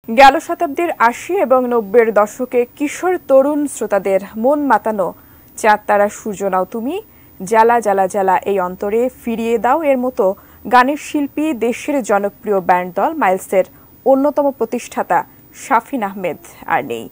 গেল শতাব্দীর ৮০ এবং ৯০-এর দশকে কিশোর তরুণ শ্রোতাদের মন মাতানো চাঁদ তারা সূর্য নাও তুমি, জ্বালা জ্বালা জ্বালা এই অন্তরে ফিরিয়ে দাও এর মতো গানের শিল্পী দেশের জনপ্রিয় ব্যান্ড দল মাইলসের অন্যতম প্রতিষ্ঠাতা শাফিন আহমেদ আর নেই।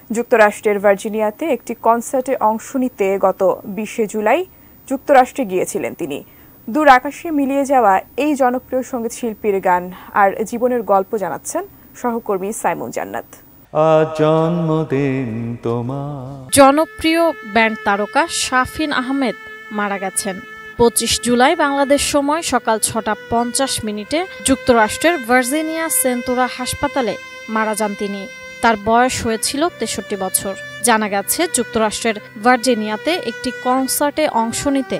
যুক্তরাষ্ট্রের ভার্জিনিয়াতে একটি কনসার্টে অংশ নিতে গত ২০ জুলাই যুক্তরাষ্ট্রে গিয়েছিলেন তিনি। দূর আকাশে মিলিয়ে যাওয়া এই জনপ্রিয় সঙ্গীত শিল্পীর গান আর জীবনের গল্প জানাচ্ছেন সহকর্মী সাইমুন জান্নাত। জন্মদিন তোমার। জনপ্রিয় ব্যান্ড তারকা শাফিন আহমেদ মারা গেছেন ২৫ জুলাই বাংলাদেশ সময় সকাল ৬:৫০ যুক্তরাষ্ট্রের ভার্জিনিয়া সেন্টোরা হাসপাতালে মারা যান তিনি। তার বয়স হয়েছিল ৬৩ বছর। জানা গেছে যুক্তরাষ্ট্রের ভার্জিনিয়াতে একটি কনসার্টে অংশ নিতে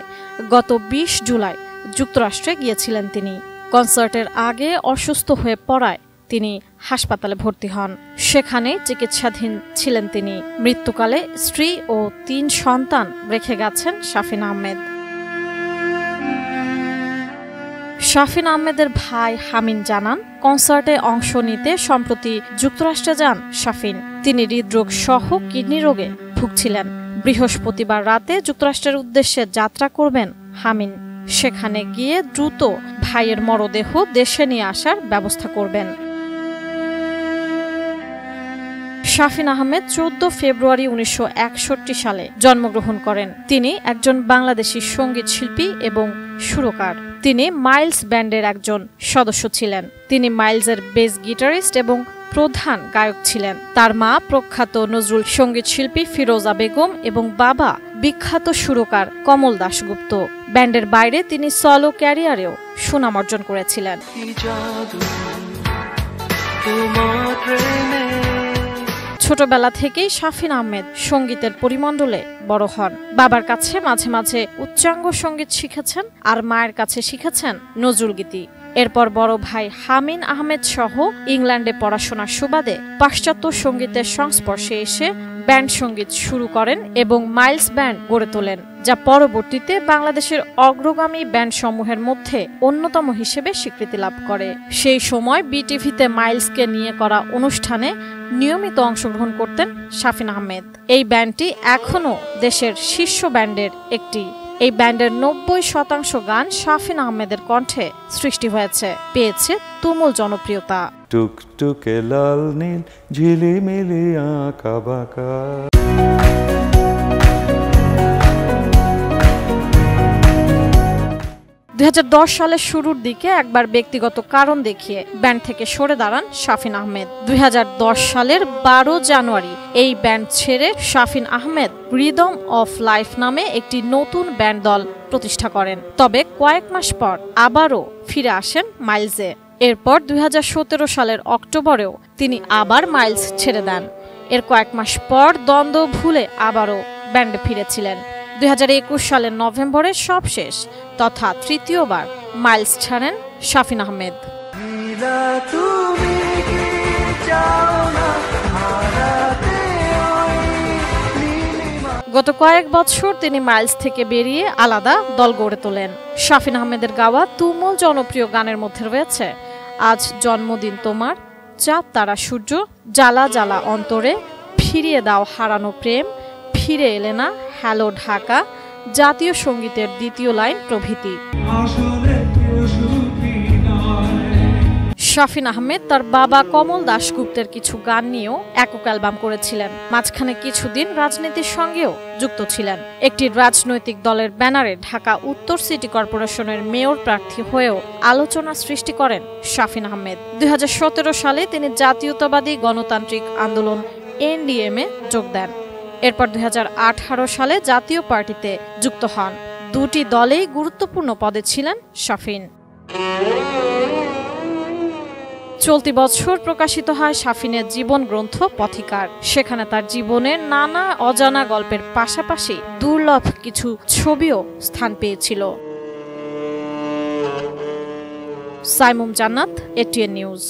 গত ২০ জুলাই যুক্তরাষ্ট্রে গিয়েছিলেন তিনি। কনসার্টের আগে অসুস্থ হয়ে পড়ায় তিনি হাসপাতালে ভর্তি হন। সেখানে চিকিৎসাধীন ছিলেন তিনি। মৃত্যুকালে স্ত্রী ও ৩ সন্তান রেখে গেছেন শাফিন আহমেদ। শাফিন আহমেদের ভাই হামিন জানান, কনসার্টে অংশ নিতে সম্প্রতি যুক্তরাষ্ট্রে যান শাফিন। তিনি হৃদরোগ সহ কিডনি রোগে ভুগছিলেন। বৃহস্পতিবার রাতে যুক্তরাষ্ট্রের উদ্দেশ্যে যাত্রা করবেন হামিন। সেখানে গিয়ে দ্রুত ভাইয়ের মরদেহ দেশে নিয়ে আসার ব্যবস্থা করবেন। শাফিন আহমেদ ১৪ ফেব্রুয়ারি ১৯৬১ সালে জন্মগ্রহণ করেন। তিনি একজন বাংলাদেশী সঙ্গীত শিল্পী এবং সুরকার। তিনি মাইলস ব্যান্ডের একজন সদস্য ছিলেন। তিনি মাইলসের বেস গিটারিস্ট এবং প্রধান গায়ক ছিলেন। তার মা প্রখ্যাত নজরুল সঙ্গীত শিল্পী ফিরোজা বেগম এবং বাবা বিখ্যাত সুরকার কমল দাশগুপ্ত। ব্যান্ডের বাইরে তিনি সলো ক্যারিয়ারেও সুনাম অর্জন করেছিলেন। ছোটবেলা থেকেই শাফিন আহমেদ সঙ্গীতের পরিমণ্ডলে বড় হন। বাবার কাছে মাঝে মাঝে উচ্চাঙ্গ সঙ্গীত শিখেছেন আর মায়ের কাছে শিখেছেন নজরুল গীতি। এরপর বড় ভাই হামিন আহমেদ সহ ইংল্যান্ডে পড়াশোনার সুবাদে পাশ্চাত্য সঙ্গীতের সংস্পর্শে এসে ব্যান্ড সঙ্গীত শুরু করেন এবং মাইলস ব্যান্ড গড়ে তোলেন, যা পরবর্তীতে বাংলাদেশের অগ্রগামী ব্যান্ড সমূহের মধ্যে অন্যতম হিসেবে স্বীকৃতি লাভ করে। সেই সময় বিটিভিতে মাইলসকে নিয়ে করা অনুষ্ঠানে নিয়মিত অংশগ্রহণ করতেন শাফিন আহমেদ। এই ব্যান্ডটি এখনও দেশের শীর্ষ ব্যান্ডের একটি। এই ব্যান্ডের ৯০% গান শাফিন আহমেদের কণ্ঠে সৃষ্টি হয়েছে, পেয়েছে তুমুল জনপ্রিয়তা। টুকটুকে লাল নীল ঝিলিমিলি আঁকা বাঁকা। ২০১০ সালের শুরুর দিকে একবার ব্যক্তিগত কারণ দেখিয়ে ব্যান্ড থেকে সরে দাঁড়ান শাফিন আহমেদ। ২০১০ সালের ১২ জানুয়ারি এই ব্যান্ড ছেড়ে Shafin Ahmed rhythm of life নামে একটি নতুন ব্যান্ড দল প্রতিষ্ঠা করেন। তবে কয়েক মাস পর আবারও ফিরে আসেন মাইলসে। এরপর ২০১৭ সালের অক্টোবরেও তিনি আবার মাইলস ছেড়ে দেন। এর কয়েক মাস পর দ্বন্দ্ব ভুলে আবারও ব্যান্ডে ফিরেছিলেন। ২০২১ সালের নভেম্বরে সবশেষ তথা তৃতীয়বার মাইলস ছাড়েন শাফিন আহমেদ। গত কয়েক বছর তিনি মাইলস থেকে বেরিয়ে আলাদা দল গড়ে তোলেন। শাফিন আহমেদের গাওয়া তুমুল জনপ্রিয় গানের মধ্যে রয়েছে আজ জন্মদিন তোমার, চাঁদ তারা সূর্য, জ্বালা জ্বালা অন্তরে, ফিরিয়ে দাও হারানো প্রেম, ফিরে এলে না, হ্যালো ঢাকা, জাতীয় সঙ্গীতের দ্বিতীয় লাইন প্রভৃতি। শাফিন আহমেদ তার বাবা কমল দাশগুপ্তের কিছু গান নিয়েও একক অ্যালবাম করেছিলেন। মাঝখানে কিছুদিন রাজনীতির সঙ্গেও যুক্ত ছিলেন। একটি রাজনৈতিক দলের ব্যানারে ঢাকা উত্তর সিটি কর্পোরেশনের মেয়র প্রার্থী হয়েও আলোচনা সৃষ্টি করেন শাফিন আহমেদ। ২০১৭ সালে তিনি জাতীয়তাবাদী গণতান্ত্রিক আন্দোলন NDM-এ যোগ দেন। এরপর ২০১৮ সালে জাতীয় পার্টিতে যুক্ত হন। দুটি দলেই গুরুত্বপূর্ণ পদে ছিলেন শাফিন। চলতি বছর প্রকাশিত হয় শাফিনের জীবন গ্রন্থ পথিকার। সেখানে তার জীবনের নানা অজানা গল্পের পাশাপাশি দুর্লভ কিছু ছবিও স্থান পেয়েছিল। সাইমুন জান্নাত, ATN নিউজ।